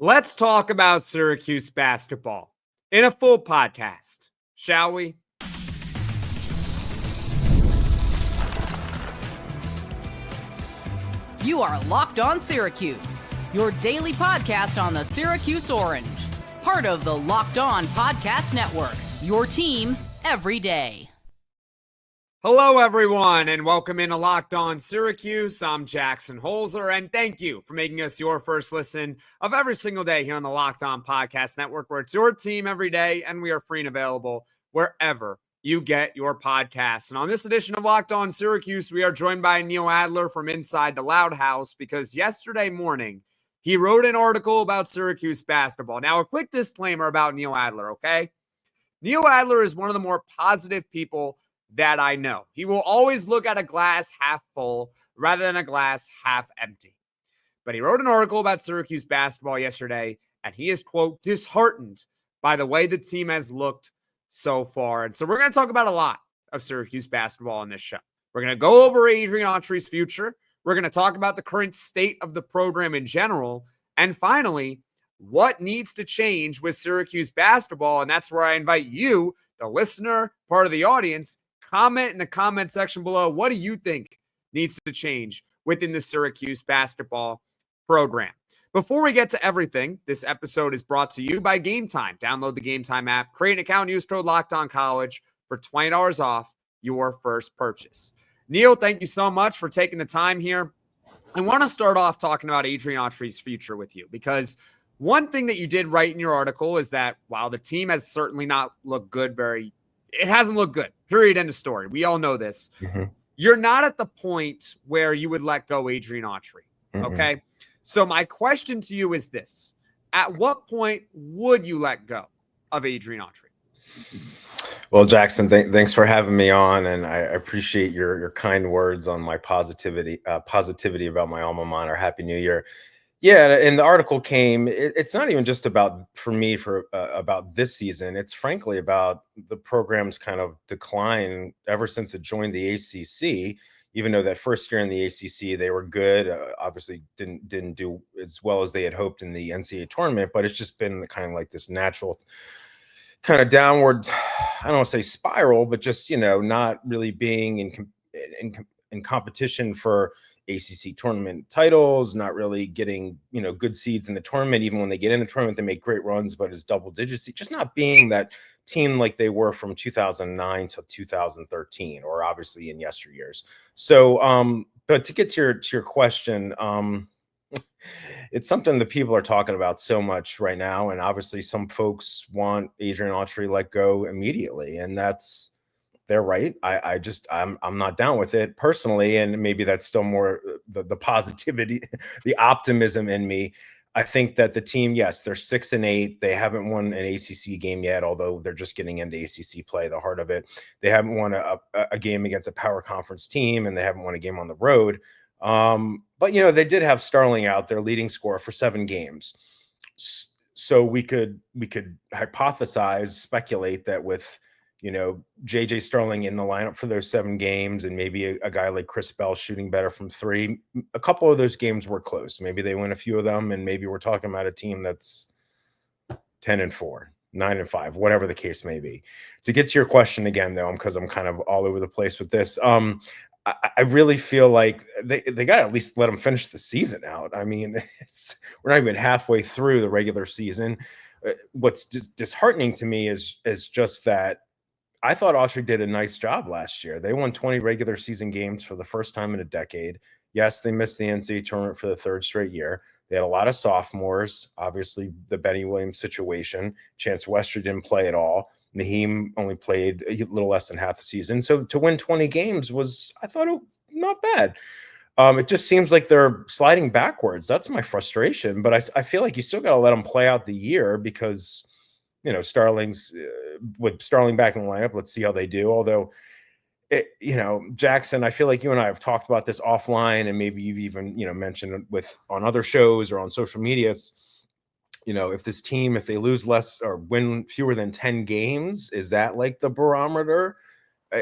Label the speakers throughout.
Speaker 1: Let's talk about Syracuse basketball in a full podcast, shall we?
Speaker 2: You are Locked On Syracuse, your daily podcast on the Syracuse Orange, part of the Locked On Podcast Network, your team every day.
Speaker 1: Hello, everyone, and welcome into Locked On Syracuse. I'm Jackson Holzer, and thank you for making us your first listen of every single day here on the Locked On Podcast Network, where it's your team every day, and we are free and available wherever you get your podcasts. And on this edition of Locked On Syracuse, we are joined by Neil Adler from Inside the Loud House, because yesterday morning, he wrote an article about Syracuse basketball. Now, a quick disclaimer about Neil Adler, okay? Neil Adler is one of the more positive people that I know. He will always look at a glass half full rather than a glass half empty. But he wrote an article about Syracuse basketball yesterday, and he is, quote, disheartened by the way the team has looked so far. And so we're going to talk about a lot of Syracuse basketball on this show. We're going to go over Adrian Autry's future. We're going to talk about the current state of the program in general. And finally, what needs to change with Syracuse basketball. And that's where I invite you, the listener, part of the audience, comment in the comment section below. What do you think needs to change within the Syracuse basketball program? Before we get to everything, this episode is brought to you by Game Time. Download the Game Time app, create an account, use code LOCKEDONCollege for $20 off your first purchase. Neil, thank you so much for taking the time here. I want to start off talking about Adrian Autry's future with you, because one thing that you did write in your article is that while the team has certainly not looked good, it hasn't looked good, period, end of story. We all know this. Mm-hmm. You're not at the point where you would let go Adrian Autry, okay? Mm-hmm. So my question to you is this. At what point would you let go of Adrian Autry?
Speaker 3: Well, Jackson, thanks for having me on, and I appreciate your kind words on my positivity about my alma mater. Happy New Year. Yeah, and the article came. It's not even just about about this season. It's frankly about the program's kind of decline ever since it joined the ACC. Even though that first year in the ACC they were good, obviously didn't do as well as they had hoped in the NCAA Tournament. But it's just been kind of like this natural kind of downward, I don't want to say spiral, but just not really being in competition for ACC tournament titles, not really getting, good seeds in the tournament. Even when they get in the tournament, they make great runs, but it's double digits, just not being that team like they were from 2009 to 2013, or obviously in yesteryears. So, but to get to your question, it's something that people are talking about so much right now. And obviously some folks want Adrian Autry let go immediately. And they're right. I'm not down with it personally. And maybe that's still more the positivity, the optimism in me. I think that the team, yes, they're 6-8. They haven't won an ACC game yet, although they're just getting into ACC play, the heart of it. They haven't won a game against a power conference team, and they haven't won a game on the road. But they did have Starling out, their leading scorer, for 7 games. So we could hypothesize, speculate that with JJ Starling in the lineup for those 7 games, and maybe a guy like Chris Bell shooting better from 3, a couple of those games were close. Maybe they win a few of them, and maybe we're talking about a team that's 10-4, 9-5, whatever the case may be. To get to your question again, though, because I'm kind of all over the place with this, I really feel like they got to at least let them finish the season out. I mean, we're not even halfway through the regular season. What's disheartening to me is just that I thought Autry did a nice job last year. They won 20 regular season games for the first time in a decade. Yes, they missed the NCAA tournament for the 3rd straight year. They had a lot of sophomores, obviously the Benny Williams situation. Chance Westry didn't play at all. Naheem only played a little less than half the season. So to win 20 games was, I thought, not bad. It just seems like they're sliding backwards. That's my frustration. But I feel like you still got to let them play out the year, because Starling's with Starling back in the lineup. Let's see how they do. Although, Jackson, I feel like you and I have talked about this offline, and maybe you've even, mentioned on other shows or on social media. It's, if this team, if they lose less or win fewer than 10 games, is that like the barometer?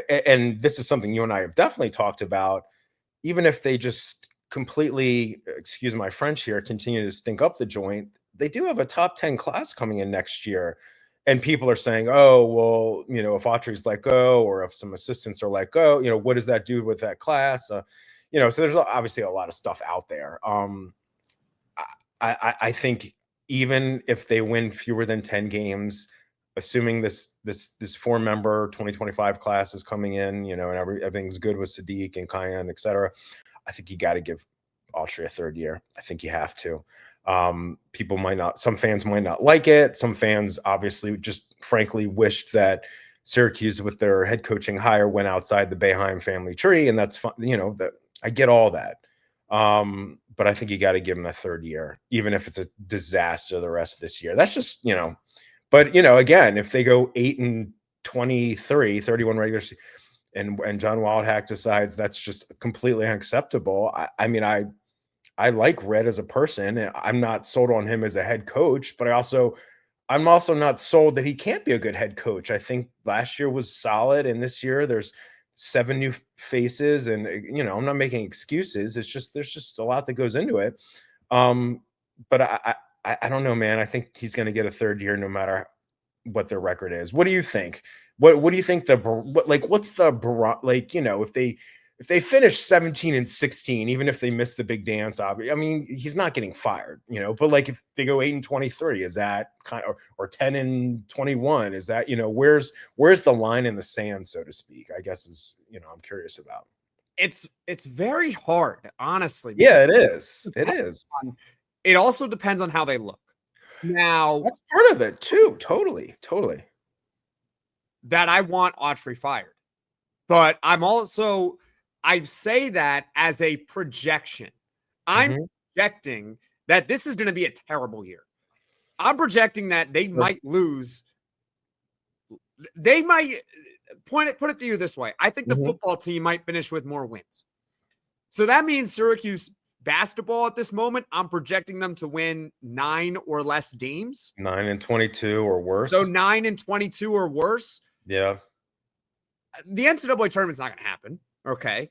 Speaker 3: And this is something you and I have definitely talked about. Even if they just completely, excuse my French here, continue to stink up the joint, they do have a top 10 class coming in next year. And people are saying, oh, well, if Autry's let go or if some assistants are let go, what does that do with that class? So there's obviously a lot of stuff out there. I think even if they win fewer than 10 games, assuming this 4-member 2025 class is coming in, and everything's good with Sadiq and Cayenne, et cetera, I think you got to give Autry a third year. I think you have to. Some fans might not like it. Some fans obviously just frankly wished that Syracuse with their head coaching hire went outside the Boeheim family tree. And that's fine. That I get all that. But I think you got to give him a third year, even if it's a disaster the rest of this year. That's just, but again, if they go 8-23, 31 regular season, and John Wildhack decides that's just completely unacceptable. I like Red as a person. I'm not sold on him as a head coach, but I'm also not sold that he can't be a good head coach. I think last year was solid, and this year there's 7 new faces, and I'm not making excuses. It's just there's just a lot that goes into it. But I don't know, man. I think he's going to get a third year no matter what their record is. What do you think? What do you think what's the if they finish 17-16, even if they miss the big dance, he's not getting fired, but if they go 8-23, is that kind of, or 10-21, is that, where's the line in the sand, so to speak, I guess is, I'm curious about.
Speaker 1: It's very hard, honestly.
Speaker 3: Yeah, it is. It is.
Speaker 1: It also depends on how they look. Now,
Speaker 3: that's part of it too. Totally.
Speaker 1: That I want Autry fired, but I say that as a projection. I'm projecting that this is going to be a terrible year. I'm projecting that they might lose. They might put it to you this way. I think the football team might finish with more wins. So that means Syracuse basketball at this moment, I'm projecting them to win 9 or less games.
Speaker 3: 9-22 or worse.
Speaker 1: So 9-22 or worse.
Speaker 3: Yeah.
Speaker 1: The NCAA tournament's not going to happen. Okay.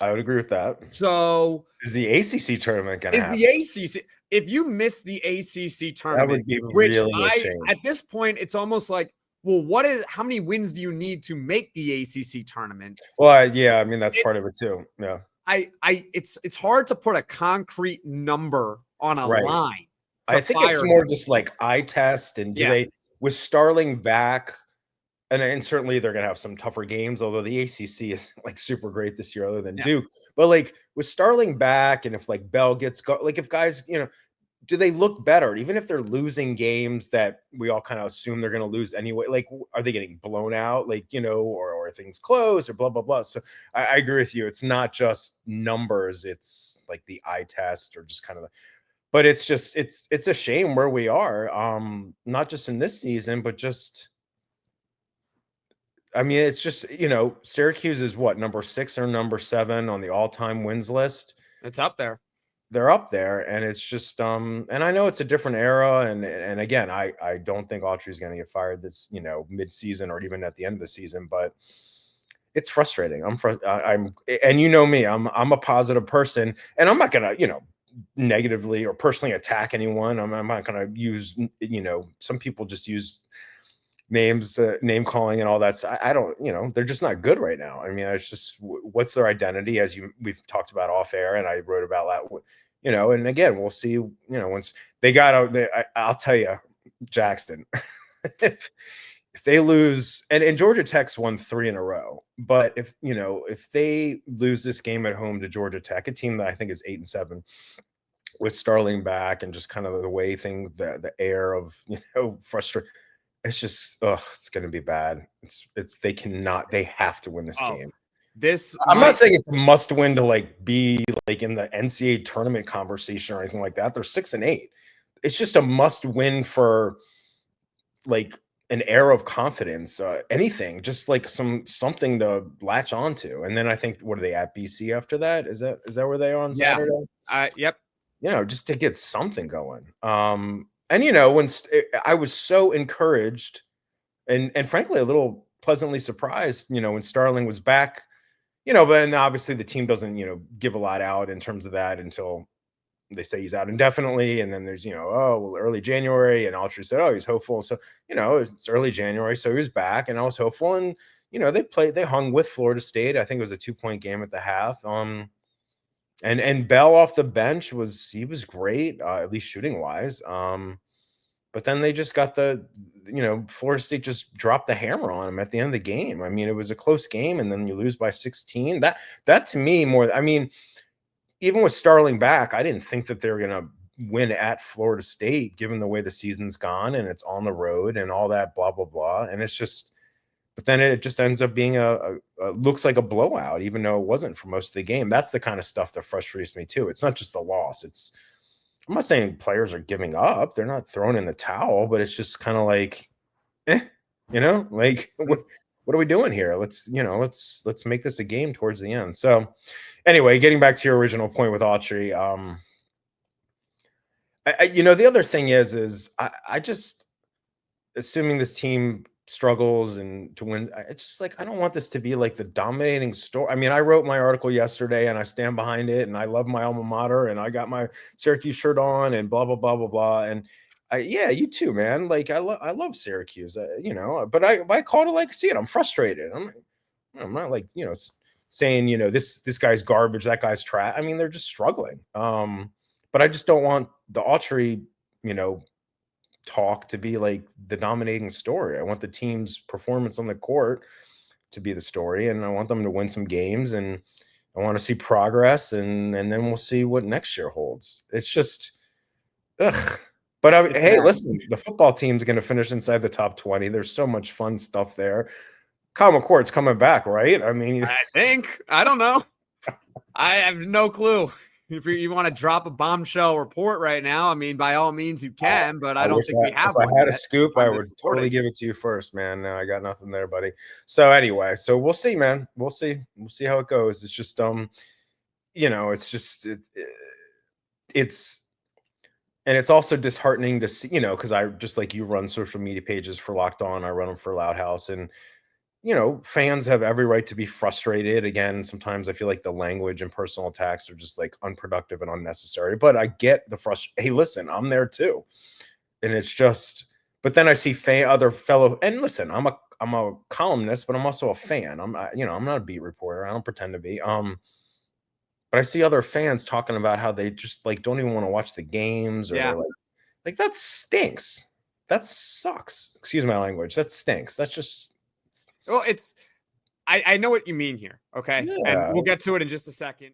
Speaker 3: I would agree with that.
Speaker 1: So
Speaker 3: is the ACC tournament going to happen?
Speaker 1: Is the ACC, if you miss the ACC tournament,
Speaker 3: that would be really a shame.
Speaker 1: At this point, it's almost like, well, how many wins do you need to make the ACC tournament?
Speaker 3: Well, yeah, that's part of it too. Yeah.
Speaker 1: It's hard to put a concrete number on a line.
Speaker 3: I think it's more just like eye test, and they with Starling back, and certainly they're gonna have some tougher games, although the ACC is super great this year, other than Duke. But with Starling back, and if Bell gets if guys, do they look better, even if they're losing games that we all kind of assume they're going to lose anyway? Are they getting blown out, or are things close, or blah, blah, blah? So I agree with you. It's not just numbers. It's the eye test, or just kind of, but it's just, it's a shame where we are. Not just in this season, but just, it's just, Syracuse is what, number 6 or number 7 on the all-time wins list.
Speaker 1: It's up there.
Speaker 3: They're up there, and it's just and I know it's a different era, and again, I don't think Autry is going to get fired this mid-season or even at the end of the season, but it's frustrating. I'm and me, I'm a positive person, and I'm not going to negatively or personally attack anyone. I'm not going to use some people just use names, name calling and all that. So I don't, they're just not good right now. It's just, what's their identity, as we've talked about off air, and I wrote about that, and again, we'll see, once they got out, I'll tell you, Jackson, if they lose, and Georgia Tech's won 3 in a row, but if they lose this game at home to Georgia Tech, a team that I think is 8-7, with Starling back, and just kind of the way things, the air of, frustration, it's just, it's going to be bad. They have to win this game. I'm not saying it's a must win to be in the NCAA tournament conversation or anything like that. They're 6-8. It's just a must win for an air of confidence, anything, just something to latch onto. And then I think, what are they at, BC after that? Is that where they are on Saturday?
Speaker 1: Yep.
Speaker 3: Just to get something going. And when I was so encouraged and frankly a little pleasantly surprised, when Starling was back, but then obviously the team doesn't, give a lot out in terms of that until they say he's out indefinitely. And then there's, early January, and Autry said, oh, he's hopeful. So, it's early January. So he was back, and I was hopeful. And, they hung with Florida State. I think it was a 2-point game at the half. And Bell off the bench was great, at least shooting wise. But then they just got Florida State just dropped the hammer on him at the end of the game. I mean, it was a close game, and then you lose by 16. That to me even with Starling back, I didn't think that they were going to win at Florida State, given the way the season's gone and it's on the road and all that blah, blah, blah. And it's just, but then it just ends up being looks like a blowout, even though it wasn't for most of the game. That's the kind of stuff that frustrates me too. It's not just the loss. I'm not saying players are giving up. They're not throwing in the towel, but it's just kind of like, what are we doing here? Let's make this a game towards the end. So anyway, getting back to your original point with Autry, the other thing is I just, assuming this team struggles and to win, it's just like, I don't want this to be like the dominating story. I mean, I wrote my article yesterday and I stand behind it, and I love my alma mater, and I got my Syracuse shirt on and blah, blah, bh blah, blah. And you too, man. Like I love Syracuse, but I call it like I see it. I'm frustrated. I'm not like, saying, this guy's garbage, that guy's trash. I mean, they're just struggling. But I just don't want the Autry, talk to be like the dominating story. I want the team's performance on the court to be the story, and I want them to win some games, and I want to see progress, and then we'll see what next year holds. It's just, ugh. But hey, listen, the football team's going to finish inside the top 20. There's so much fun stuff there. Kyle McCord's coming back, right? I mean,
Speaker 1: I don't know. I have no clue. If you want to drop a bombshell report right now, I mean, by all means you can, but I don't think we have one.
Speaker 3: If I had a scoop, I would totally give it to you first, man. No, I got nothing there, buddy. So anyway, so we'll see, man. We'll see how it goes. It's just, it's just, and it's also disheartening to see, because I just like you run social media pages for Locked On, I run them for Loud House, and fans have every right to be frustrated. Again, sometimes I feel like the language and personal attacks are just like unproductive and unnecessary, but I get the frustration. Hey, listen, I'm there too. And it's just, but then I see other fellow, and listen, I'm a columnist, but I'm also a fan. I'm not a beat reporter. I don't pretend to be. But I see other fans talking about how they just like don't even want to watch the games, or like that stinks. That sucks. Excuse my language. That stinks. That's just,
Speaker 1: well, I know what you mean here. Okay. Yeah. And we'll get to it in just a second.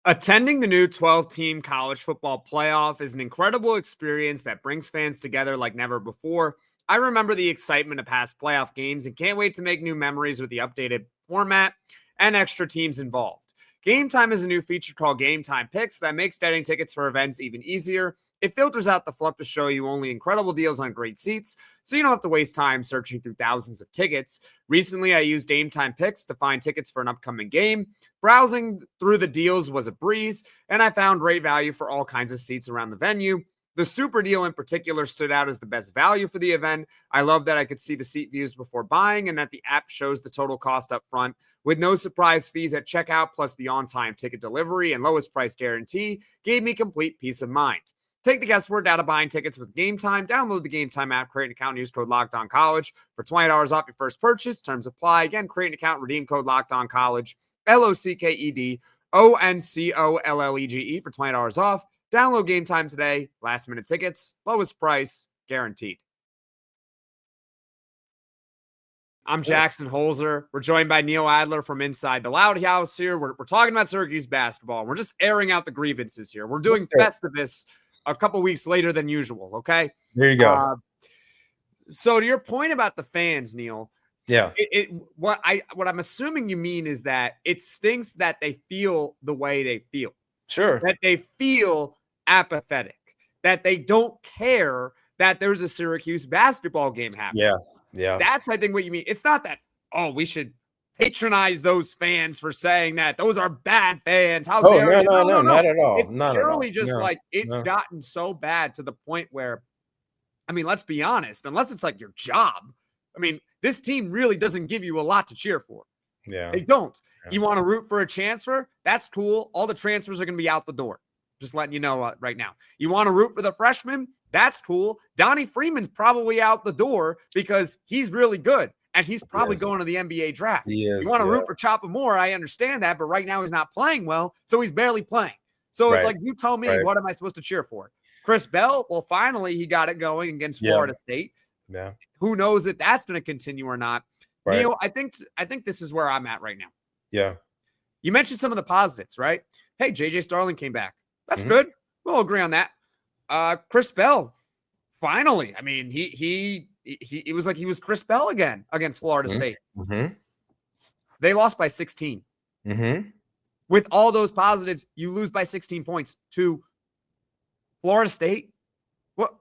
Speaker 1: Attending the new 12-team college football playoff is an incredible experience that brings fans together like never before. I remember the excitement of past playoff games and can't wait to make new memories with the updated format and extra teams involved. Game Time is a new feature called Game Time Picks that makes getting tickets for events even easier. It filters out the fluff to show you only incredible deals on great seats, so you don't have to waste time searching through thousands of tickets. Recently, I used Game Time Picks to find tickets for an upcoming game. Browsing through the deals was a breeze, and I found great value for all kinds of seats around the venue. The Super Deal in particular stood out as the best value for the event. I love that I could see the seat views before buying, and that the app shows the total cost up front with no surprise fees at checkout, plus the on-time ticket delivery and lowest price guarantee gave me complete peace of mind. Take the guesswork out of buying tickets with Game Time. Download the Game Time app, create an account, and use code LOCKEDONCollege for $20 off your first purchase. Terms apply. Again, create an account, redeem code LOCKEDONCollege, LOCKEDONCOLLEGE for $20 off. Download Game Time today. Last minute tickets, lowest price, guaranteed. I'm Jackson Holzer. We're joined by Neil Adler from Inside the Loud House here. We're talking about Syracuse basketball. We're just airing out the grievances here. We're doing Festivus a couple weeks later than usual, okay?
Speaker 3: There you go.
Speaker 1: So to your point about the fans, Neil,
Speaker 3: yeah,
Speaker 1: what I'm assuming you mean is that it stinks that they feel the way they feel.
Speaker 3: Sure.
Speaker 1: That they feel apathetic, that they don't care that there's a Syracuse basketball game happening.
Speaker 3: Yeah.
Speaker 1: That's, I think, what you mean. It's not that, we should patronize those fans for saying that. Those are bad fans. How dare you?
Speaker 3: No, not at all.
Speaker 1: It's purely just gotten so bad to the point where, I mean, let's be honest, unless it's like your job, I mean, this team really doesn't give you a lot to cheer for.
Speaker 3: Yeah.
Speaker 1: They don't.
Speaker 3: Yeah.
Speaker 1: You want to root for a transfer? That's cool. All the transfers are going to be out the door. Just letting you know right now. You want to root for the freshman? That's cool. Donnie Freeman's probably out the door because he's really good. And he's probably going to the NBA draft.
Speaker 3: He is,
Speaker 1: you want to root for Chopper Moore? I understand that. But right now he's not playing well. So he's barely playing. So it's like, you tell me, what am I supposed to cheer for? Chris Bell? Well, finally he got it going against Florida State.
Speaker 3: Yeah.
Speaker 1: Who knows if that's going to continue or not?
Speaker 3: Right.
Speaker 1: Neil, I think this is where I'm at right now.
Speaker 3: Yeah.
Speaker 1: You mentioned some of the positives, right? Hey, JJ Starling came back. That's good. We'll agree on that. Chris Bell, finally. I mean, he it was like he was Chris Bell again against Florida State. They lost by 16. With all those positives, you lose by 16 points to Florida State. What?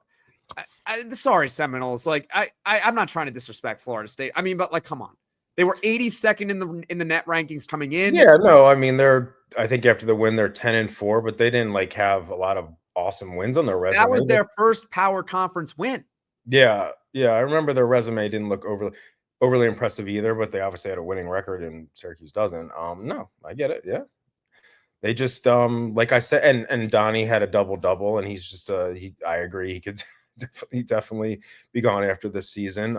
Speaker 1: Sorry, Seminoles. Like I'm not trying to disrespect Florida State. I mean, but like, come on. They were 82nd in the net rankings coming in.
Speaker 3: Yeah, no, I mean I think after the win they're 10-4, but they didn't like have a lot of awesome wins on their resume.
Speaker 1: That was their first power conference win.
Speaker 3: Yeah, I remember their resume didn't look overly impressive either, but they obviously had a winning record and Syracuse doesn't. No, I get it. Yeah. They just like I said, and Donnie had a double-double, and he's just I agree, he could definitely be gone after this season.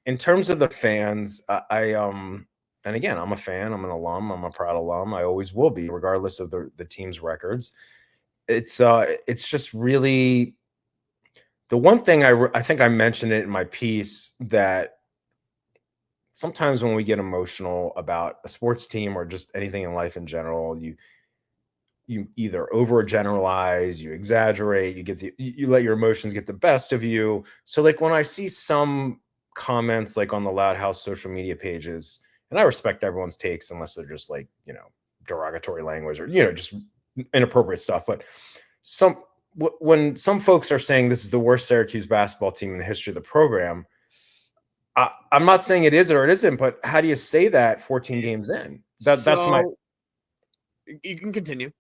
Speaker 3: In terms of the fans, and again, I'm a fan, I'm an alum, I'm a proud alum. I always will be, regardless of the team's records. It's just really the one thing I think I mentioned it in my piece, that sometimes when we get emotional about a sports team or just anything in life in general, you either overgeneralize, you exaggerate, you let your emotions get the best of you. So like when I see some comments like on the Loud House social media pages, and I respect everyone's takes unless they're just like, derogatory language or, just inappropriate stuff. But when some folks are saying this is the worst Syracuse basketball team in the history of the program, I'm not saying it is or it isn't, but how do you say that 14 games in? That's
Speaker 1: You can continue.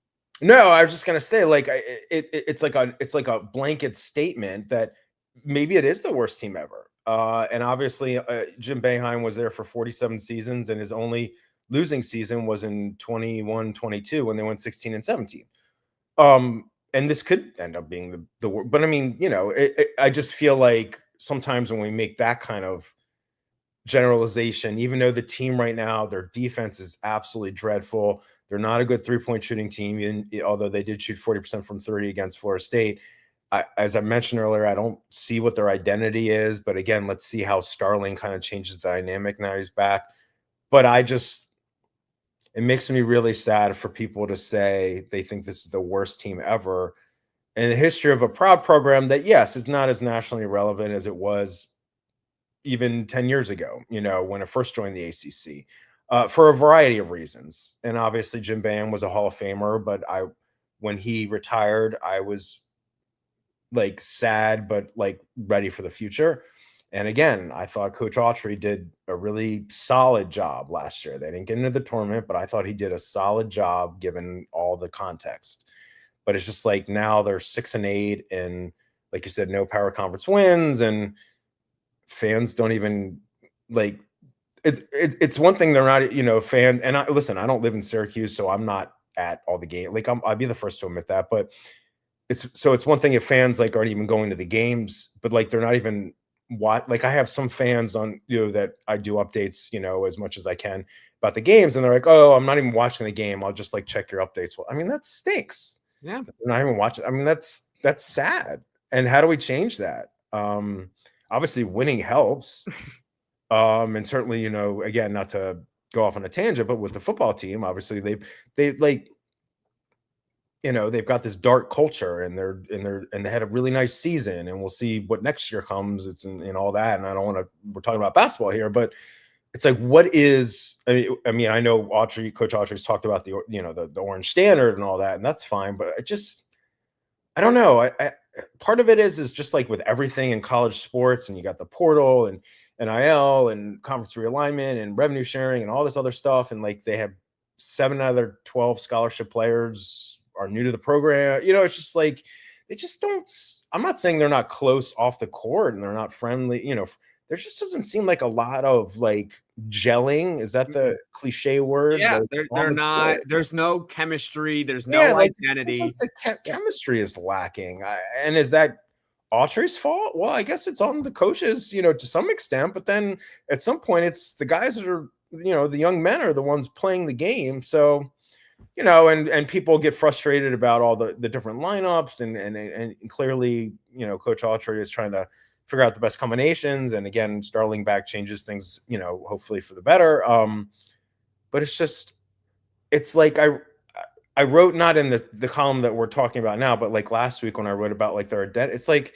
Speaker 3: No, I was just gonna say, like, it's like a blanket statement that maybe it is the worst team ever. And obviously, Jim Boeheim was there for 47 seasons, and his only losing season was in 21-22 when they went 16 and 17. And this could end up being the worst. But I mean, I just feel like sometimes when we make that kind of generalization, even though the team right now, their defense is absolutely dreadful. They're not a good three-point shooting team, although they did shoot 40% from three against Florida State. As I mentioned earlier, I don't see what their identity is. But again, let's see how Starling kind of changes the dynamic now he's back. But it makes me really sad for people to say they think this is the worst team ever in the history of a proud program that, yes, is not as nationally relevant as it was even 10 years ago, when it first joined the ACC, for a variety of reasons. And obviously Jim Boeheim was a Hall of Famer, but when he retired, I was like sad, but like ready for the future. And again, I thought Coach Autry did a really solid job last year. They didn't get into the tournament, but I thought he did a solid job given all the context. But it's just like now they're 6-8, and like you said, no power conference wins, and fans don't even like it's one thing they're not, fans. And I don't live in Syracuse, so I'm not at all the games. Like I'd be the first to admit that, but it's one thing if fans like aren't even going to the games, but like they're not even like I have some fans on, that I do updates, as much as I can about the games, and they're like, oh, I'm not even watching the game, I'll just like check your updates. Well, I mean, that stinks.
Speaker 1: Yeah.
Speaker 3: They're not even watching. I mean, that's sad. And how do we change that? Obviously winning helps. And certainly, again, not to go off on a tangent, but with the football team, obviously they've like, they've got this dark culture, and they had a really nice season, and we'll see what next year comes. It's in all that. And we're talking about basketball here, but it's like, what is, I mean, I know Coach Autry's talked about the orange standard and all that, and that's fine, but I don't know. I part of it is just like with everything in college sports, and you got the portal and NIL and conference realignment and revenue sharing and all this other stuff. And like they have 7 out of their 12 scholarship players are new to the program. It's just like, they just don't, I'm not saying they're not close off the court and they're not friendly, there just doesn't seem like a lot of like gelling. Is that the cliche word?
Speaker 1: Yeah,
Speaker 3: Like,
Speaker 1: they're not. There's no chemistry. There's
Speaker 3: yeah,
Speaker 1: no
Speaker 3: like
Speaker 1: identity.
Speaker 3: the chemistry is lacking. And is that Autry's fault? Well, I guess it's on the coaches, to some extent. But then at some point, it's the guys that are, the young men are the ones playing the game. So, and people get frustrated about all the different lineups, and clearly, Coach Autry is trying to figure out the best combinations. And again, Starling back changes things, hopefully for the better. But it's like I wrote, not in the column that we're talking about now, but like last week when I wrote about like their identity, it's like,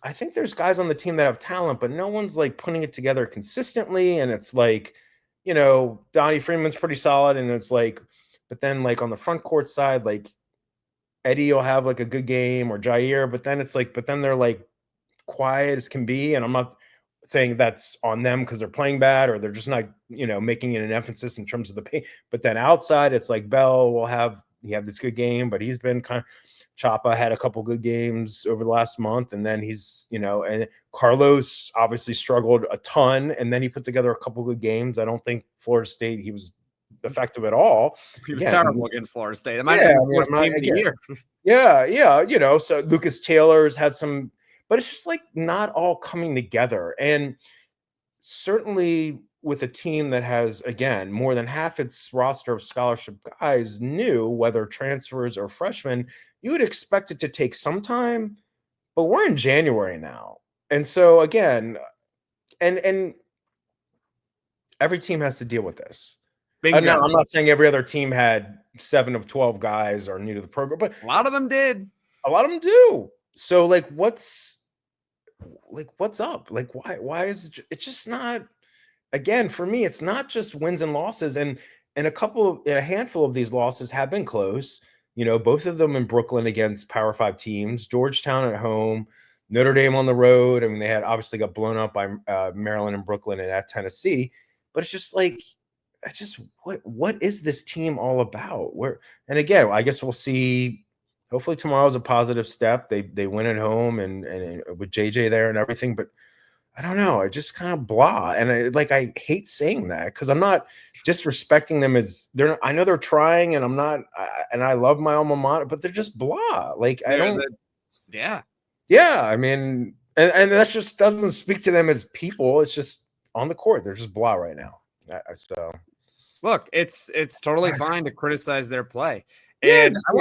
Speaker 3: I think there's guys on the team that have talent, but no one's like putting it together consistently. And it's like, Donnie Freeman's pretty solid. And it's like, but then like on the front court side, like Eddie will have like a good game, or Jair, but then it's like, but then they're like quiet as can be. And I'm not saying that's on them because they're playing bad, or they're just not, making it an emphasis in terms of the pay. But then outside, it's like Bell will have this good game, but he's been kind of, Chapa had a couple good games over the last month, and then he's, and Carlos obviously struggled a ton, and then he put together a couple good games. I don't think Florida State, he was effective at all.
Speaker 1: He was terrible against Florida State. It might have been the worst game of the year.
Speaker 3: Yeah. So Lucas Taylor's had some, but it's just like not all coming together. And certainly with a team that has, again, more than half its roster of scholarship guys new, whether transfers or freshmen, you would expect it to take some time, but we're in January now. And so again, and every team has to deal with this. No, I'm not saying every other team had 7 of 12 guys are new to the program, but
Speaker 1: a lot of them did.
Speaker 3: A lot of them do. So like, what's up? Like, why is it's just not, again, for me, it's not just wins and losses. And a handful of these losses have been close, both of them in Brooklyn against Power 5 teams, Georgetown at home, Notre Dame on the road. I mean, they had obviously got blown up by Maryland and Brooklyn and at Tennessee, but it's just like, what is this team all about? And again, I guess we'll see. Hopefully tomorrow's a positive step. They win at home and with JJ there and everything, but I don't know. I just kind of blah. And I hate saying that because I'm not disrespecting them as I know they're trying, and I'm not, and I love my alma mater, but they're just blah. Like
Speaker 1: yeah.
Speaker 3: I mean, and that just doesn't speak to them as people. It's just on the court. They're just blah right now. So
Speaker 1: look, it's totally fine to criticize their play.
Speaker 3: Yeah,
Speaker 1: and I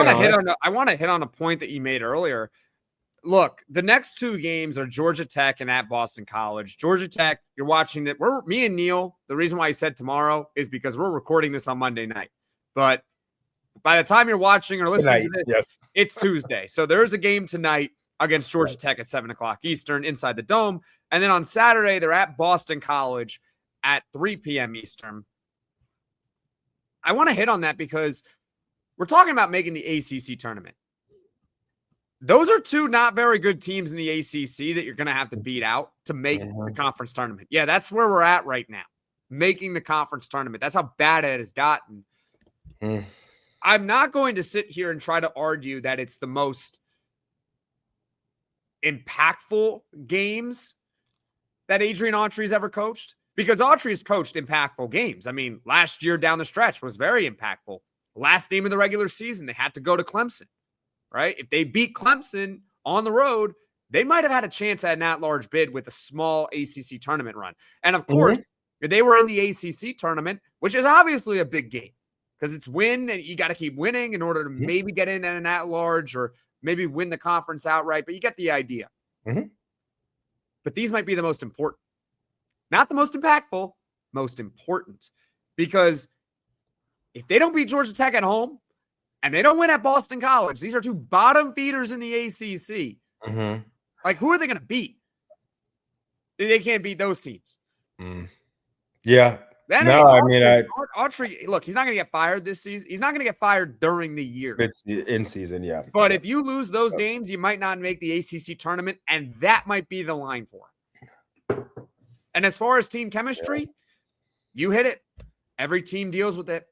Speaker 1: want to hit on a point that you made earlier. Look, the next 2 games are Georgia Tech and at Boston College. Georgia Tech, you're watching that. Me and Neil, the reason why I said tomorrow is because we're recording this on Monday night. But by the time you're watching or listening to this, It's Tuesday. So there's a game tonight against Georgia Tech at 7:00 Eastern inside the Dome. And then on Saturday, they're at Boston College at 3 p.m. Eastern. I want to hit on that because we're talking about making the ACC tournament. Those are 2 not very good teams in the ACC that you're going to have to beat out to make the conference tournament. Yeah, that's where we're at right now, making the conference tournament. That's how bad it has gotten. I'm not going to sit here and try to argue that it's the most impactful games that Adrian Autry's ever coached, because Autry's coached impactful games. I mean, last year down the stretch was very impactful. Last game of the regular season, they had to go to Clemson, right? If they beat Clemson on the road, they might have had a chance at an at-large bid with a small ACC tournament run. And of course, if they were in the ACC tournament, which is obviously a big game because it's win and you got to keep winning in order to maybe get in at an at-large or maybe win the conference outright, but you get the idea. But these might be the most important. Not the most impactful, most important. Because if they don't beat Georgia Tech at home and they don't win at Boston College, these are 2 bottom feeders in the ACC. Like, who are they going to beat? They can't beat those teams.
Speaker 3: Yeah.
Speaker 1: Autry, look, he's not going to get fired this season. He's not going to get fired during the year.
Speaker 3: It's in season, yeah.
Speaker 1: But if you lose those games, you might not make the ACC tournament, and that might be the line for him. And as far as team chemistry, you hit it. Every team deals with it.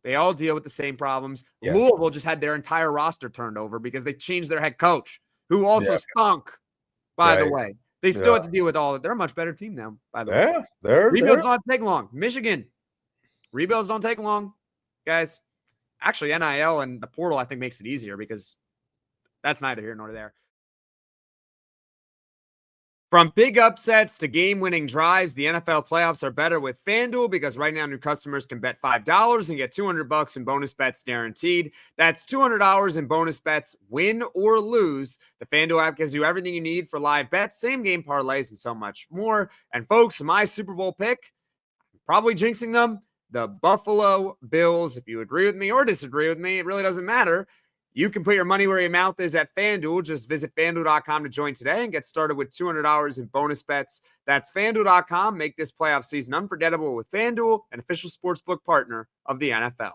Speaker 1: They all deal with the same problems. Louisville just had their entire roster turned over because they changed their head coach, who also stunk, by the way. They still have to deal with all that. They're a much better team now, by the way.
Speaker 3: Yeah, they're
Speaker 1: Rebuilds don't take long. Michigan, rebuilds don't take long, guys. Actually, NIL and the portal, I think, makes it easier because that's neither here nor there. From big upsets to game-winning drives, the NFL playoffs are better with FanDuel because right now new customers can bet $5 and get $200 in bonus bets guaranteed. That's $200 in bonus bets, win or lose. The FanDuel app gives you everything you need for live bets, same-game parlays, and so much more. And folks, my Super Bowl pick, probably jinxing them, the Buffalo Bills. If you agree with me or disagree with me, it really doesn't matter. You can put your money where your mouth is at FanDuel. Just visit FanDuel.com to join today and get started with $200 in bonus bets. That's FanDuel.com. Make this playoff season unforgettable with FanDuel, an official sportsbook partner of the NFL.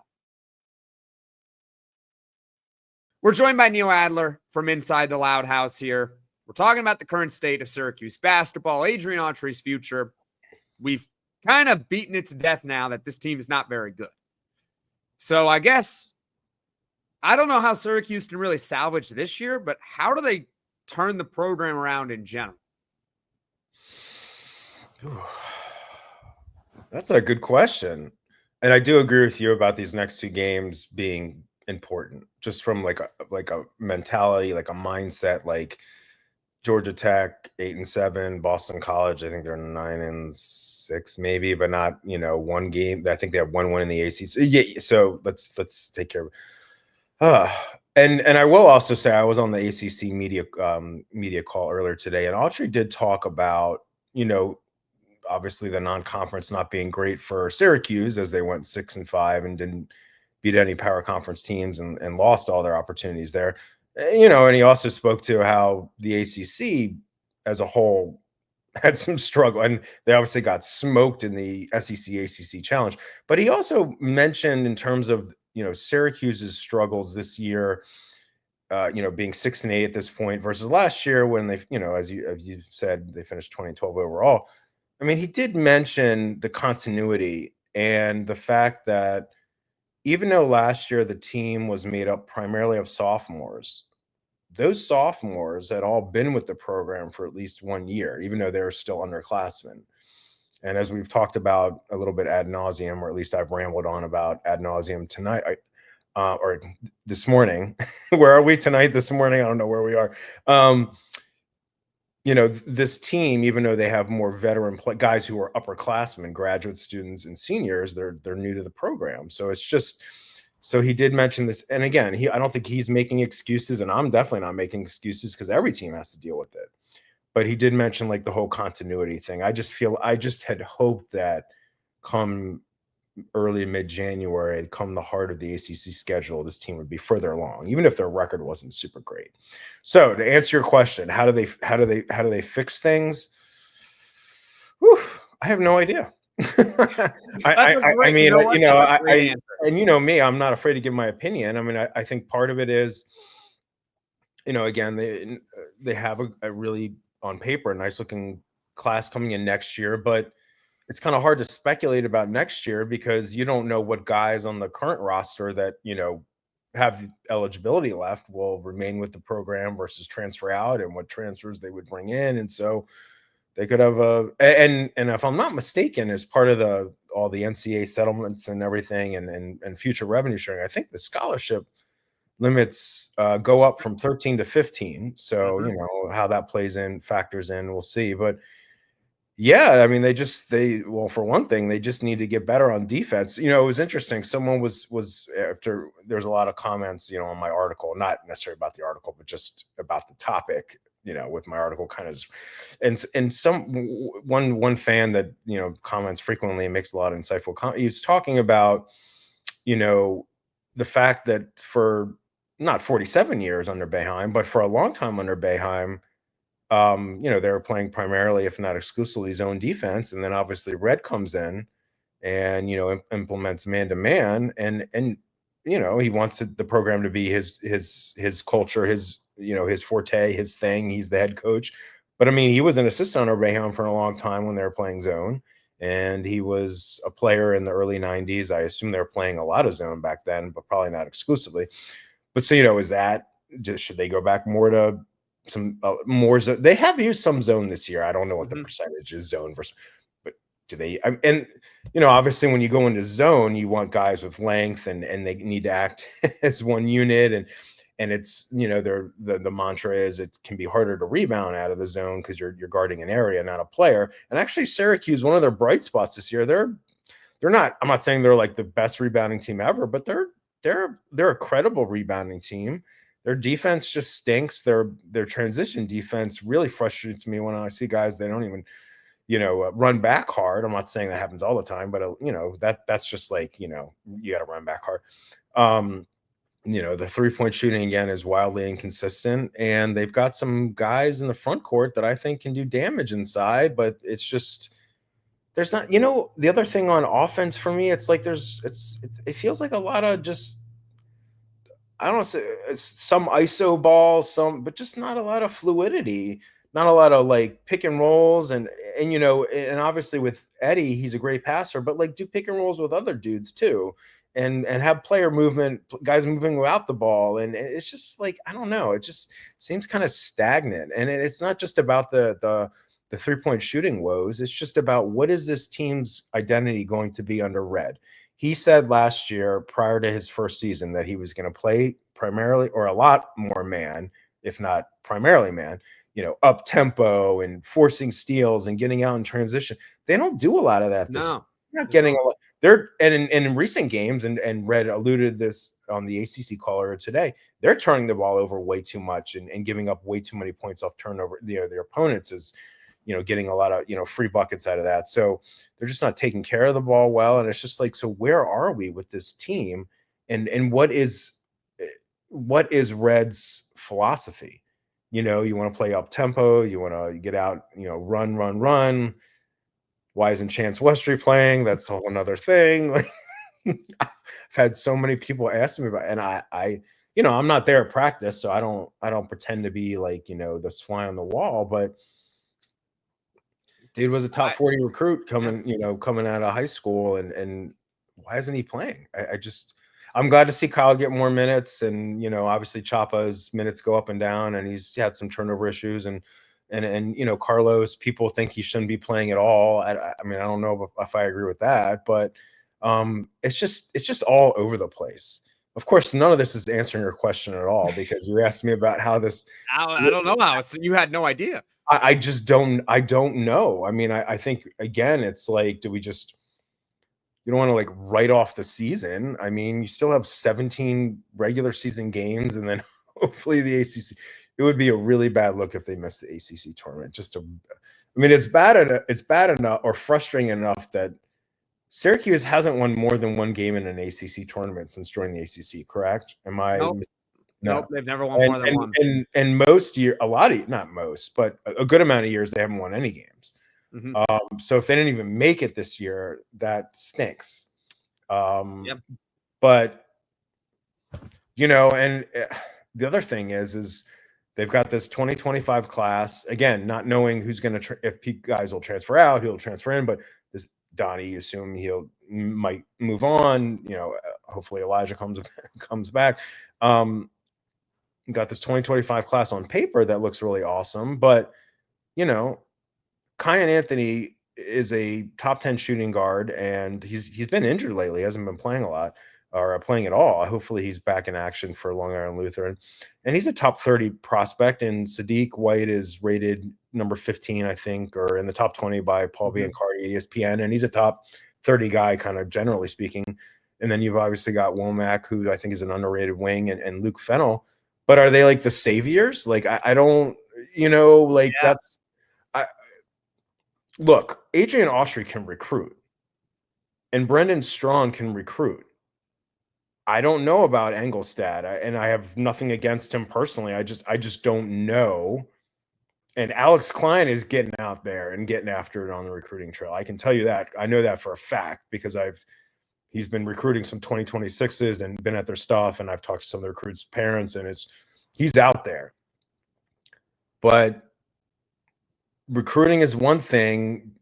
Speaker 1: We're joined by Neil Adler from Inside the Loud House here. We're talking about the current state of Syracuse basketball, Adrian Autry's future. We've kind of beaten it to death now that this team is not very good. So I guess I don't know how Syracuse can really salvage this year, but how do they turn the program around in general?
Speaker 3: That's a good question. And I do agree with you about these next two games being important, just from like a mentality, like a mindset, like Georgia Tech 8-7, Boston College, I think they're 9-6 maybe, but not, one game. I think they have one win in the ACC. Yeah, so let's take care of it. And I will also say I was on the ACC media call earlier today, and Autry did talk about, obviously the non-conference not being great for Syracuse as they went 6-5 and didn't beat any power conference teams and lost all their opportunities there. And he also spoke to how the ACC as a whole had some struggle, and they obviously got smoked in the SEC ACC challenge. But he also mentioned in terms of Syracuse's struggles this year, being 6-8 at this point versus last year when they, as you said, they finished 20-12 overall. I mean, he did mention the continuity and the fact that even though last year the team was made up primarily of sophomores, those sophomores had all been with the program for at least 1 year, even though they were still underclassmen. And as we've talked about a little bit ad nauseum, or at least I've rambled on about ad nauseum tonight, or this morning. Where are we tonight? This morning? I don't know where we are. This team, even though they have more veteran guys who are upperclassmen, graduate students, and seniors, they're new to the program. So it's just. So he did mention this, and again, I don't think he's making excuses, and I'm definitely not making excuses because every team has to deal with it. But he did mention like the whole continuity thing. I just had hoped that come early mid-January, come the heart of the ACC schedule, this team would be further along, even if their record wasn't super great. So to answer your question, how do they fix things? Whew, I have no idea. I mean, and me, I'm not afraid to give my opinion. I mean, I think part of it is, again, they have a really, on paper, a nice looking class coming in next year, but it's kind of hard to speculate about next year because you don't know what guys on the current roster that, have eligibility left will remain with the program versus transfer out, and what transfers they would bring in. And so they could have and if I'm not mistaken, as part of all the NCAA settlements and everything and future revenue sharing, I think the scholarship limits go up from 13 to 15. So, how that factors in, we'll see. But yeah, I mean, well, for one thing, they just need to get better on defense. It was interesting. Someone was after there's a lot of comments, on my article, not necessarily about the article, but just about the topic, with my article kind of, and one fan that, comments frequently and makes a lot of insightful comments. He's talking about, the fact that for not 47 years under Boeheim, but for a long time under Boeheim, they were playing primarily, if not exclusively, zone defense. And then obviously Red comes in and, implements man-to-man. And he wants the program to be his culture, his forte, his thing. He's the head coach. But I mean, he was an assistant under Boeheim for a long time when they were playing zone. And he was a player in the early 90s. I assume they were playing a lot of zone back then, but probably not exclusively. But so, should they go back more to some more zone. They have used some zone this year. I don't know what the
Speaker 1: Mhm.
Speaker 3: percentage is zone versus, but do they? And obviously when you go into zone, you want guys with length and they need to act as one unit. And it's the mantra is it can be harder to rebound out of the zone because you're guarding an area, not a player. And actually, Syracuse, one of their bright spots this year, they're not. I'm not saying they're like the best rebounding team ever, but they're a credible rebounding team. Their defense just stinks. Their transition defense really frustrates me when I see guys they don't even, run back hard. I'm not saying that happens all the time, but that's just like, you got to run back hard. The 3-point shooting again is wildly inconsistent, and they've got some guys in the front court that I think can do damage inside, but it's just there's not, the other thing on offense for me, it's like it feels like a lot of just I don't know, some ISO ball, but just not a lot of fluidity, not a lot of like pick and rolls, and obviously with Eddie, he's a great passer, but like do pick and rolls with other dudes too, and have player movement, guys moving without the ball, and it's just like I don't know, it just seems kind of stagnant, and it's not just about the 3-point shooting woes, it's just about what is this team's identity going to be under Red. He said last year, prior to his first season, that he was going to play primarily or a lot more man, if not primarily man, up tempo and forcing steals and getting out in transition. They don't do a lot of that.
Speaker 1: No,
Speaker 3: they're not getting a lot. They're and in recent games, and Red alluded this on the ACC caller today. They're turning the ball over way too much and giving up way too many points off turnover. Their opponents is getting a lot of, free buckets out of that. So they're just not taking care of the ball well. And it's just like, so where are we with this team? And what is Red's philosophy? You want to play up tempo, you want to get out, run. Why isn't Chance Westry playing? That's a whole another thing. Like I've had so many people ask me about, and I I'm not there at practice, so I don't pretend to be like, this fly on the wall, but dude was a top 40 recruit coming out of high school, and why isn't he playing? I'm glad to see Kyle get more minutes, and obviously Chapa's minutes go up and down, and he's had some turnover issues, and Carlos, people think he shouldn't be playing at all. I mean, I don't know if I agree with that, but it's just all over the place. Of course, none of this is answering your question at all, because you asked me about how this.
Speaker 1: I don't know how. You had no idea.
Speaker 3: I don't know. I mean, I think again, it's like, you don't want to like write off the season. I mean, you still have 17 regular season games, and then hopefully the ACC. It would be a really bad look if they missed the ACC tournament. It's bad enough or frustrating enough that Syracuse hasn't won more than one game in an ACC tournament since joining the ACC. Correct? Am I?
Speaker 1: Nope.
Speaker 3: No.
Speaker 1: Nope, they've never won more than one.
Speaker 3: And most year, not most, but a good amount of years, they haven't won any games.
Speaker 1: Mm-hmm.
Speaker 3: So if they didn't even make it this year, that stinks.
Speaker 1: Yep.
Speaker 3: But and the other thing is they've got this 2025 class, again, not knowing who's going to if guys will transfer out, he'll transfer in, but this Donnie, you assume might move on. Hopefully Elijah comes back. Got this 2025 class on paper that looks really awesome, but Kyan Anthony is a top 10 shooting guard, and he's been injured lately. He hasn't been playing a lot or playing at all. Hopefully he's back in action for Long Island Lutheran, and he's a top 30 prospect. And Sadiq White is rated number 15, I think, or in the top 20 by Paul Biancardi at ESPN, and he's a top 30 guy, kind of generally speaking. And then you've obviously got Womack, who I think is an underrated wing, and Luke Fennell. But are they like the saviors? Like, I don't, that's. Look, Adrian Autry can recruit, and Brendan Strong can recruit. I don't know about Engelstad, and I have nothing against him personally. I just don't know. And Alex Klein is getting out there and getting after it on the recruiting trail. I can tell you that. I know that for a fact, because he's been recruiting some 2026s and been at their stuff, and I've talked to some of the recruits' parents, and he's out there. But recruiting is one thing,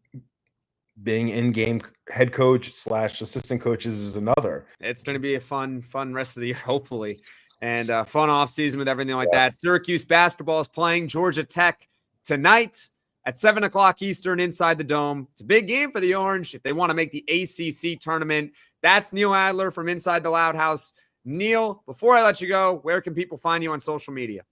Speaker 3: being in-game head coach / assistant coaches is another.
Speaker 1: It's going to be a fun rest of the year, hopefully. and fun off season with everything like that. Syracuse basketball is playing Georgia Tech tonight at 7 o'clock Eastern inside the Dome. It's a big game for the Orange if they want to make the ACC tournament. That's Neil Adler from Inside the Loud House. Neil, before I let you go, where can people find you on social media?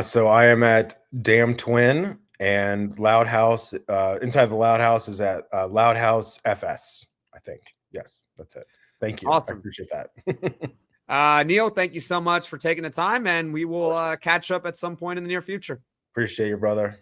Speaker 3: So I am at Damn Twin, and Loud House. Inside the Loud House is at Loud House FS, I think. Yes, that's it. Thank you.
Speaker 1: Awesome.
Speaker 3: I appreciate that.
Speaker 1: Neil, thank you so much for taking the time, and we will catch up at some point in the near future.
Speaker 3: Appreciate you, brother.